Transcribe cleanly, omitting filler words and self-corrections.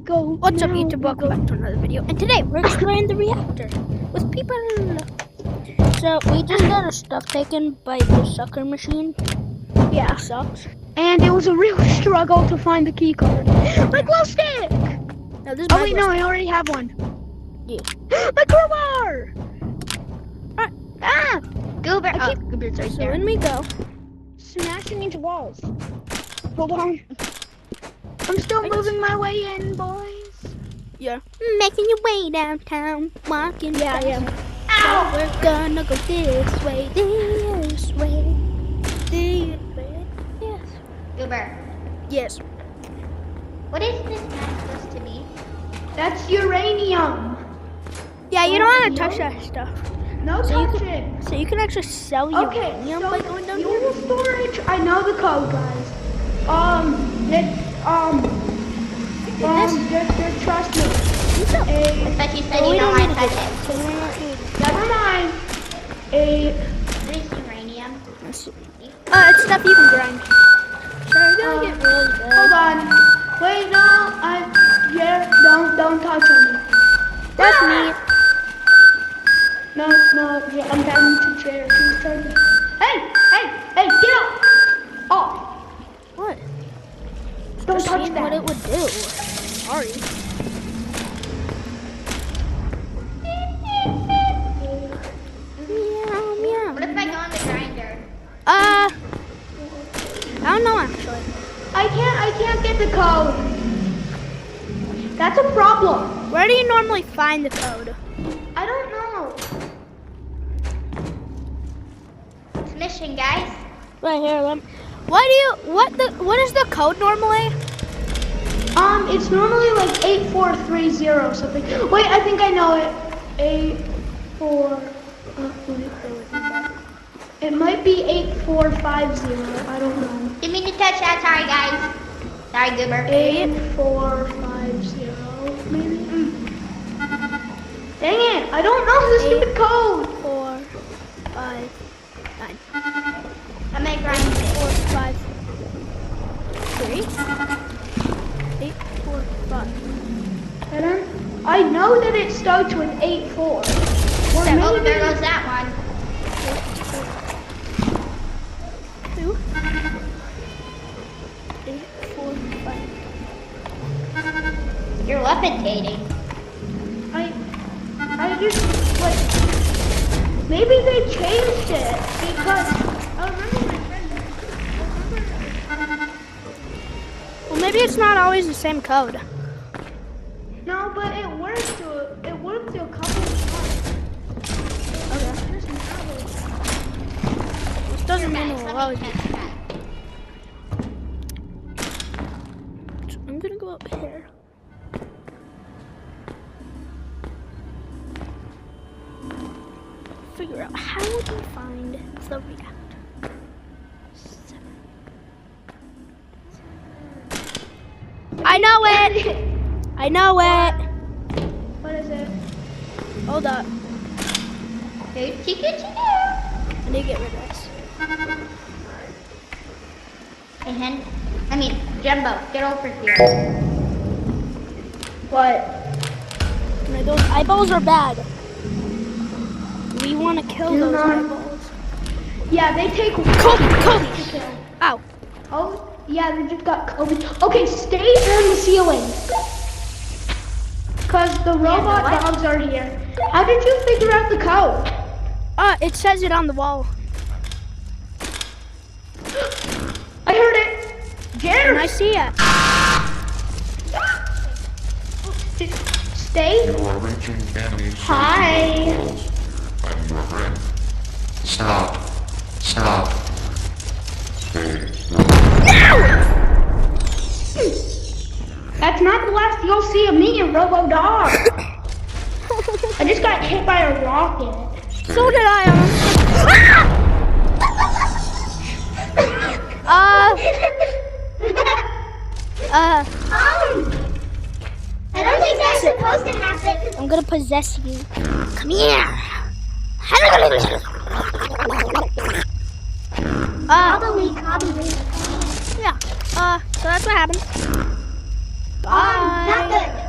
go. What's up, now YouTube? we Welcome go. back to another video. And today we're exploring the reactor with people. So we just got our stuff taken by the sucker machine. Yeah. Which sucks. And it was a real struggle to find the key card. My glow stick! Now, this is Oh my wait, glow no, I stick. already have one. Yeah. My crowbar! Ah! Goober. I keep Goober's right So there. in we go. smashing into walls. Hold on. I'm still moving my way in, boys. Yeah. Making your way downtown, walking. Yeah, fast. yeah. So we're gonna go this way, this way, this way. Yes. Goober. Yes. What is this map supposed to be? That's uranium. Yeah, you don't want to no. touch that stuff. No So you touching. So you can actually sell Okay, uranium so by going down here. fuel storage. I know the code, guys. Just trust me. But you said Oh, you we don't don't want need to to touch do it. that. So we're not doing that. Never mind. What is uranium? Let's see. It's stuff you can grind. Sorry, gonna get really bad. Hold on. Wait, no. Don't touch on me. That's me. No, yeah, I'm down to chair. Please turn me. Hey, get up. Oh, What? don't Just touch seeing that. what it would do. Sorry. Meow, meow. What if I go on the grinder? I don't know actually. I can't get the code. That's a problem. Where do you normally find the code? I don't know. It's mission, guys. Right here. What is the code normally? It's normally like 8430 something. Wait, I think I know it. 84. It might be 8450. I don't know. Didn't mean to touch that. Sorry, guys. Sorry, Goober. 8450 maybe. Dang it! I don't know the stupid code. 4, 5, 9. I'm gonna grind it. 4, 5, 3, 8, 4, 5. I know that it starts with 84. Or So, maybe oh, there goes that one. 2, 8, 4, 5. You're levitating. I just like maybe they changed it because I remember my friend. Well, maybe it's not always the same code. No, but it worked a couple of times. Okay. Just now. This doesn't mean it Guys, will let always me be. touch that. So I'm gonna go up here. Figure out how we can find the reactor. 7. I know it! I know it! What is it? Hold up. Hoochie coochie doo. I need to get rid of this. Hey, Jumbo, get over here. What? Those eyeballs are bad. We want to kill those not. eyeballs. Yeah, they take Kobe! to kill. Ow. Oh, yeah, they just got Kobe. Okay, stay on the ceiling. Cause the robot what? dogs are here. How did you figure out the code? It says it on the wall. I heard it. And I Jared, see it. stay. You are reaching enemy Hi. goals. I'm your friend. Stop. Stop. Stay. That's not the last you'll see of me and Robo Dog. I just got hit by a rocket. So did I. I don't think that's supposed to happen. I'm gonna possess you. Come here. Probably. Yeah. So that's what happened. Not Bye. good.